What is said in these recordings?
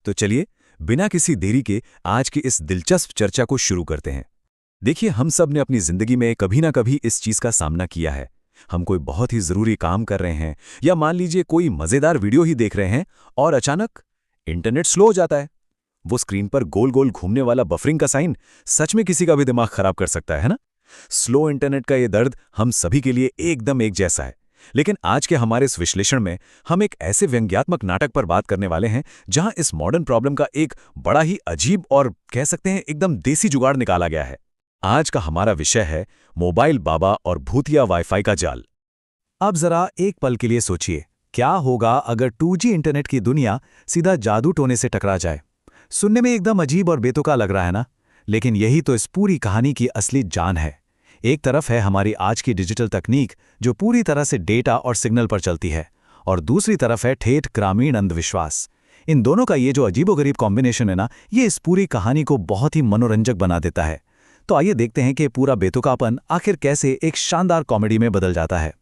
तो चलिए बिना किसी देरी के आज की इस दिलचस्प चर्चा को शुरू करते हैं। देखिए, हम सब ने अपनी जिंदगी में कभी ना कभी इस चीज का सामना किया है। हम कोई बहुत ही जरूरी काम कर रहे हैं या मान लीजिए कोई मजेदार वीडियो ही देख रहे हैं और अचानक इंटरनेट स्लो हो जाता है। वो स्क्रीन पर गोल गोल घूमने वाला बफरिंग का साइन सच में किसी का भी दिमाग खराब कर सकता है ना? स्लो इंटरनेट का ये दर्द हम सभी के लिए एकदम एक जैसा है। लेकिन आज के हमारे इस विश्लेषण में हम एक ऐसे व्यंग्यात्मक नाटक पर बात करने वाले हैं जहां इस मॉडर्न प्रॉब्लम का एक बड़ा ही अजीब और कह सकते हैं एकदम देसी जुगाड़ निकाला गया है। आज का हमारा विषय है मोबाइल बाबा और भूतिया वाईफाई का जाल। अब जरा एक पल के लिए सोचिए, क्या होगा अगर 2G इंटरनेट की दुनिया सीधा जादू टोने से टकरा जाए? सुनने में एकदम अजीब और बेतुका लग रहा है ना? लेकिन यही तो इस पूरी कहानी की असली जान है। एक तरफ है हमारी आज की डिजिटल तकनीक जो पूरी तरह से डेटा और सिग्नल पर चलती है, और दूसरी तरफ है ठेठ ग्रामीण अंधविश्वास। इन दोनों का ये जो अजीबोगरीब कॉम्बिनेशन है ना, ये इस पूरी कहानी को बहुत ही मनोरंजक बना देता है। तो आइए देखते हैं कि पूरा बेतुकापन आखिर कैसे एक शानदार कॉमेडी में बदल जाता है।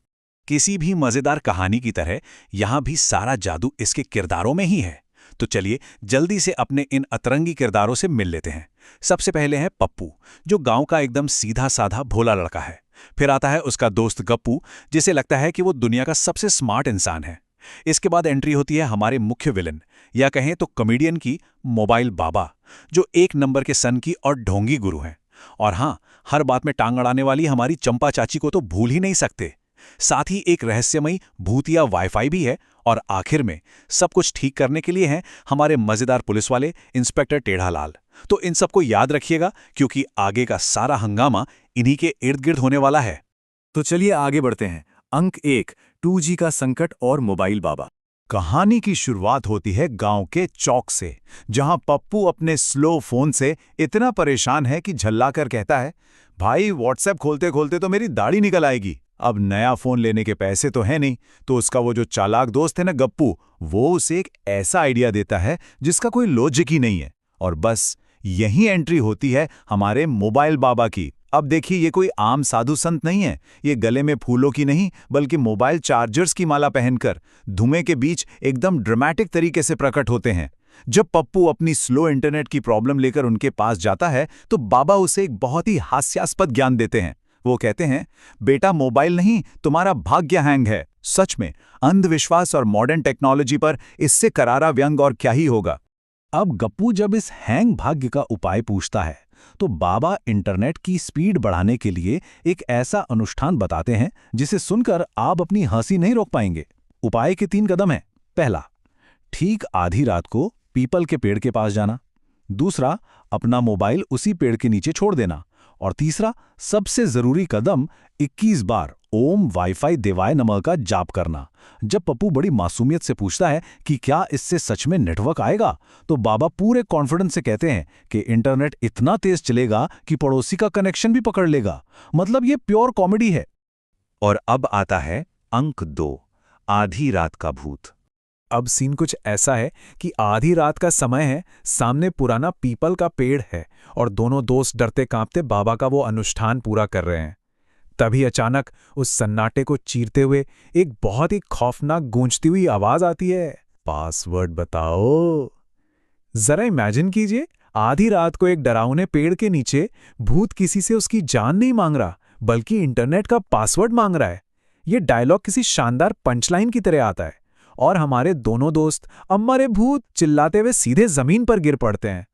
किसी भी मजेदार कहानी की तरह यहाँ भी सारा जादू इसके किरदारों में ही है। तो चलिए जल्दी से अपने इन अतरंगी किरदारों से मिल लेते हैं। सबसे पहले है पप्पू, जो गांव का एकदम सीधा साधा भोला लड़का है। फिर आता है उसका दोस्त गप्पू, जिसे लगता है कि वो दुनिया का सबसे स्मार्ट इंसान है। इसके बाद एंट्री होती है हमारे मुख्य विलन, या कहें तो कॉमेडियन की, मोबाइल बाबा, जो एक नंबर के सनकी और ढोंगी गुरु हैं। और हाँ, हर बात में टांग अड़ाने वाली हमारी चंपा चाची को तो भूल ही नहीं सकते। साथ ही एक रहस्यमयी भूतिया वाईफाई भी है। और आखिर में सब कुछ ठीक करने के लिए हैं हमारे मजेदार पुलिस वाले इंस्पेक्टर टेढ़ालाल। तो इन सबको याद रखिएगा, क्योंकि आगे का सारा हंगामा इन्हीं के इर्द गिर्द होने वाला है। तो चलिए आगे बढ़ते हैं। अंक 1, 2G का संकट और मोबाइल बाबा। कहानी की शुरुआत होती है गांव के चौक से, जहां पप्पू अपने स्लो फोन से इतना परेशान है कि झल्लाकर कहता है, भाई व्हाट्सएप खोलते खोलते तो मेरी दाढ़ी निकल आएगी। अब नया फोन लेने के पैसे तो है नहीं, तो उसका वो जो चालाक दोस्त है ना गप्पू, वो उसे एक ऐसा आइडिया देता है जिसका कोई लॉजिक ही नहीं है। और बस यही एंट्री होती है हमारे मोबाइल बाबा की। अब देखिए, ये कोई आम साधु संत नहीं है। ये गले में फूलों की नहीं, बल्कि मोबाइल चार्जर्स की माला पहनकर धुएं के बीच एकदम ड्रामेटिक तरीके से प्रकट होते हैं। जब पप्पू अपनी स्लो इंटरनेट की प्रॉब्लम लेकर उनके पास जाता है, तो बाबा उसे एक बहुत ही हास्यास्पद ज्ञान देते हैं। वो कहते हैं, बेटा मोबाइल नहीं, तुम्हारा भाग्य हैंग है। सच में अंधविश्वास और मॉडर्न टेक्नोलॉजी पर इससे करारा व्यंग और क्या ही होगा। अब गप्पू जब इस हैंग भाग्य का उपाय पूछता है, तो बाबा इंटरनेट की स्पीड बढ़ाने के लिए एक ऐसा अनुष्ठान बताते हैं जिसे सुनकर आप अपनी हंसी नहीं रोक पाएंगे। उपाय के 3 कदम हैं। पहला, ठीक आधी रात को पीपल के पेड़ के पास जाना। दूसरा, अपना मोबाइल उसी पेड़ के नीचे छोड़ देना। और तीसरा, सबसे जरूरी कदम, 21 बार ओम वाईफाई देवाय नमः का जाप करना। जब पप्पू बड़ी मासूमियत से पूछता है कि क्या इससे सच में नेटवर्क आएगा, तो बाबा पूरे कॉन्फिडेंस से कहते हैं कि इंटरनेट इतना तेज चलेगा कि पड़ोसी का कनेक्शन भी पकड़ लेगा। मतलब ये प्योर कॉमेडी है। और अब आता है अंक 2, आधी रात का भूत। अब सीन कुछ ऐसा है कि आधी रात का समय है, सामने पुराना पीपल का पेड़ है और दोनों दोस्त डरते कांपते बाबा का वो अनुष्ठान पूरा कर रहे हैं। तभी अचानक उस सन्नाटे को चीरते हुए एक बहुत ही खौफनाक गूंजती हुई आवाज आती है, पासवर्ड बताओ। जरा इमेजिन कीजिए, आधी रात को एक डरावने पेड़ के नीचे भूत किसी से उसकी जान नहीं मांग रहा, बल्कि इंटरनेट का पासवर्ड मांग रहा है। ये डायलॉग किसी शानदार पंचलाइन की तरह आता है और हमारे दोनों दोस्त अम्मा रे भूत चिल्लाते हुए सीधे जमीन पर गिर पड़ते हैं।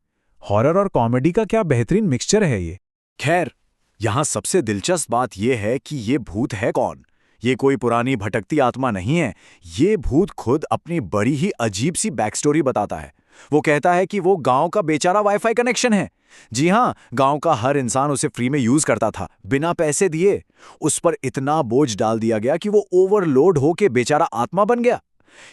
हॉरर और कॉमेडी का क्या बेहतरीन मिक्सचर है ये। खैर, यहाँ सबसे दिलचस्प बात यह है कि ये भूत है कौन। ये कोई पुरानी भटकती आत्मा नहीं है। ये भूत खुद अपनी बड़ी ही अजीब सी बैक स्टोरी बताता है। वो कहता है कि वो गांव का बेचारा वाईफाई कनेक्शन है। जी हाँ, गांव का हर इंसान उसे फ्री में यूज करता था, बिना पैसे दिए। उस पर इतना बोझ डाल दिया गया कि वो ओवरलोड होके बेचारा आत्मा बन गया।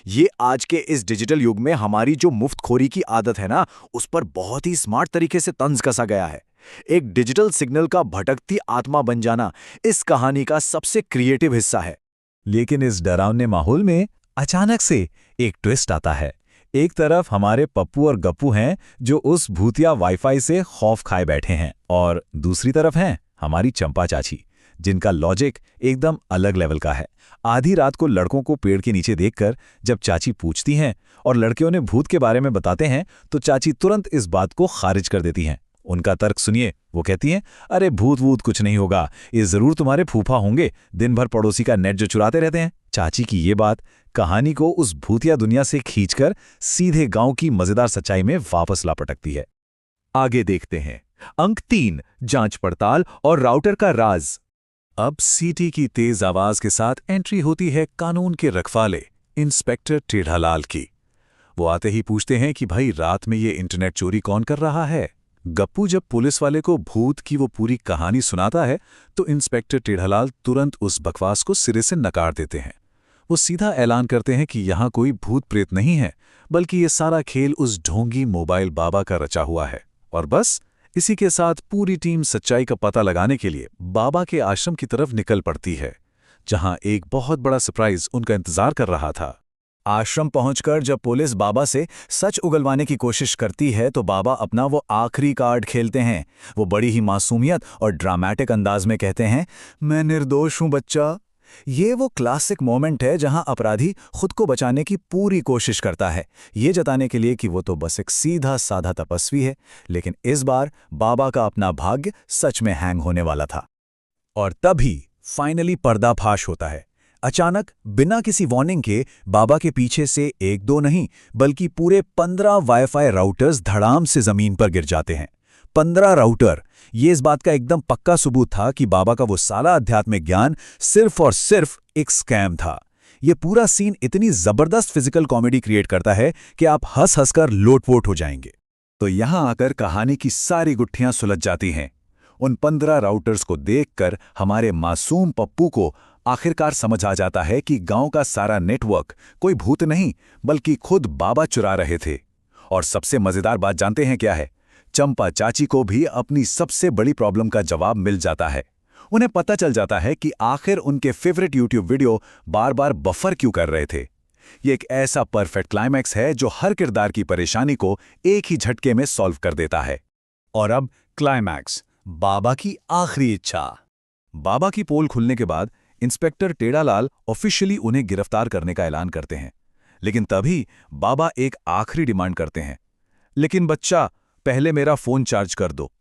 ये आज के इस डिजिटल युग में हमारी जो मुफ्तखोरी की आदत है ना, उस पर बहुत ही स्मार्ट तरीके से तंज कसा गया है। एक डिजिटल सिग्नल का भटकती आत्मा बन जाना इस कहानी का सबसे क्रिएटिव हिस्सा है। लेकिन इस डरावने माहौल में अचानक से एक ट्विस्ट आता है। एक तरफ हमारे पप्पू और गप्पू हैं जो उस भूतिया वाईफाई से खौफ खाए बैठे हैं, और दूसरी तरफ हैं हमारी चंपा चाची, जिनका लॉजिक एकदम अलग लेवल का है। आधी रात को लड़कों को पेड़ के नीचे देखकर जब चाची पूछती हैं और लड़कियों ने भूत के बारे में बताते हैं तो चाची तुरंत इस बात को खारिज कर देती हैं। उनका तर्क सुनिए, वो कहती हैं, अरे भूत वूत कुछ नहीं होगा, ये जरूर तुम्हारे फूफा होंगे, दिन भर पड़ोसी का नेट जो चुराते रहते हैं। चाची की ये बात कहानी को उस भूतिया दुनिया से खींचकर सीधे गांव की मजेदार सच्चाई में वापस ला पटकती है। आगे देखते हैं अंक 3, जांच पड़ताल और राउटर का राज। अब सीटी की तेज आवाज के साथ एंट्री होती है कानून के रखवाले इंस्पेक्टर टेढ़ालाल की। वो आते ही पूछते हैं कि भाई रात में ये इंटरनेट चोरी कौन कर रहा है। गप्पू जब पुलिस वाले को भूत की वो पूरी कहानी सुनाता है तो इंस्पेक्टर टेढ़ालाल तुरंत उस बकवास को सिरे से नकार देते हैं। वो सीधा ऐलान करते हैं कि यहाँ कोई भूत प्रेत नहीं है, बल्कि ये सारा खेल उस ढोंगी मोबाइल बाबा का रचा हुआ है। और बस इसी के साथ पूरी टीम सच्चाई का पता लगाने के लिए बाबा के आश्रम की तरफ निकल पड़ती है, जहां एक बहुत बड़ा सरप्राइज उनका इंतजार कर रहा था। आश्रम पहुंचकर जब पुलिस बाबा से सच उगलवाने की कोशिश करती है तो बाबा अपना वो आखिरी कार्ड खेलते हैं। वो बड़ी ही मासूमियत और ड्रामेटिक अंदाज में कहते हैं, मैं निर्दोष हूं बच्चा। ये वो क्लासिक मोमेंट है जहां अपराधी खुद को बचाने की पूरी कोशिश करता है, ये जताने के लिए कि वो तो बस एक सीधा साधा तपस्वी है। लेकिन इस बार बाबा का अपना भाग्य सच में हैंग होने वाला था। और तभी फाइनली पर्दाफाश होता है। अचानक बिना किसी वार्निंग के बाबा के पीछे से 1-2 नहीं बल्कि पूरे 15 वाईफाई राउटर्स धड़ाम से जमीन पर गिर जाते हैं। 15 राउटर। ये इस बात का एकदम पक्का सबूत था कि बाबा का वो सारा आध्यात्मिक ज्ञान सिर्फ और सिर्फ एक स्कैम था। ये पूरा सीन इतनी जबरदस्त फिजिकल कॉमेडी क्रिएट करता है कि आप हंस हंसकर लोटपोट हो जाएंगे। तो यहां आकर कहानी की सारी गुत्थियां सुलझ जाती हैं। उन 15 राउटर्स को देखकर हमारे मासूम पप्पू को आखिरकार समझ आ जाता है कि गांव का सारा नेटवर्क कोई भूत नहीं बल्कि खुद बाबा चुरा रहे थे। और सबसे मजेदार बात जानते हैं क्या है? चंपा चाची को भी अपनी सबसे बड़ी प्रॉब्लम का जवाब मिल जाता है। उन्हें पता चल जाता है कि आखिर उनके फेवरेट यूट्यूब वीडियो बार बार बफर क्यों कर रहे थे। ये एक ऐसा परफेक्ट क्लाइमैक्स है जो हर किरदार की परेशानी को एक ही झटके में सॉल्व कर देता है। और अब क्लाइमैक्स, बाबा की आखिरी इच्छा। बाबा की पोल खुलने के बाद इंस्पेक्टर टेढ़ालाल ऑफिशियली उन्हें गिरफ्तार करने का ऐलान करते हैं। लेकिन तभी बाबा एक आखिरी डिमांड करते हैं, लेकिन बच्चा पहले मेरा फोन चार्ज कर दो।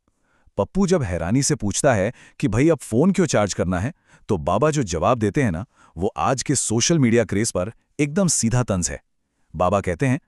पप्पू जब हैरानी से पूछता है कि भाई अब फोन क्यों चार्ज करना है, तो बाबा जो जवाब देते हैं ना, वो आज के सोशल मीडिया क्रेज पर एकदम सीधा तंज है। बाबा कहते हैं,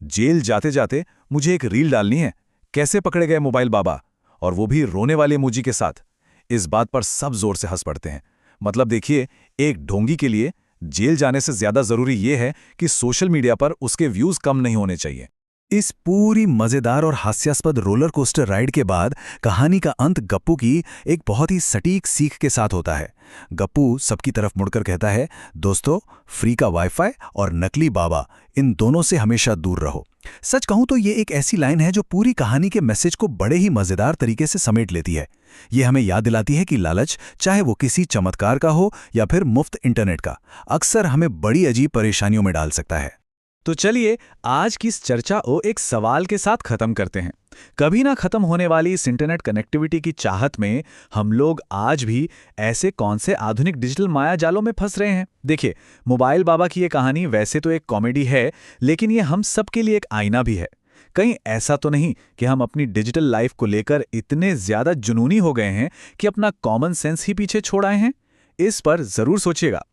जेल जाते जाते मुझे एक रील डालनी है, कैसे पकड़े गए मोबाइल बाबा, और वो भी रोने वाले इमोजी के साथ। इस बात पर सब जोर से हंस पड़ते हैं। मतलब देखिए, एक ढोंगी के लिए जेल जाने से ज्यादा जरूरी ये है कि सोशल मीडिया पर उसके व्यूज कम नहीं होने चाहिए। इस पूरी मजेदार और हास्यास्पद रोलर कोस्टर राइड के बाद कहानी का अंत गप्पू की एक बहुत ही सटीक सीख के साथ होता है। गप्पू सबकी तरफ मुड़कर कहता है, दोस्तों, फ्री का वाईफाई और नकली बाबा, इन दोनों से हमेशा दूर रहो। सच कहूं तो ये एक ऐसी लाइन है जो पूरी कहानी के मैसेज को बड़े ही मजेदार तरीके से समेट लेती है। ये हमें याद दिलाती है कि लालच, चाहे वो किसी चमत्कार का हो या फिर मुफ्त इंटरनेट का, अक्सर हमें बड़ी अजीब परेशानियों में डाल सकता है। तो चलिए आज की इस चर्चा को एक सवाल के साथ खत्म करते हैं। कभी ना खत्म होने वाली इस इंटरनेट कनेक्टिविटी की चाहत में हम लोग आज भी ऐसे कौन से आधुनिक डिजिटल माया जालों में फंस रहे हैं? देखिए, मोबाइल बाबा की ये कहानी वैसे तो एक कॉमेडी है, लेकिन ये हम सबके लिए एक आईना भी है। कहीं ऐसा तो नहीं कि हम अपनी डिजिटल लाइफ को लेकर इतने ज्यादा जुनूनी हो गए हैं कि अपना कॉमन सेंस ही पीछे छोड़ आए हैं? इस पर जरूर सोचिएगा।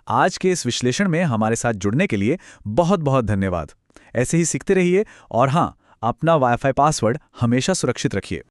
आज के इस विश्लेषण में हमारे साथ जुड़ने के लिए बहुत बहुत धन्यवाद। ऐसे ही सीखते रहिए और हाँ, अपना वाईफाई पासवर्ड हमेशा सुरक्षित रखिए।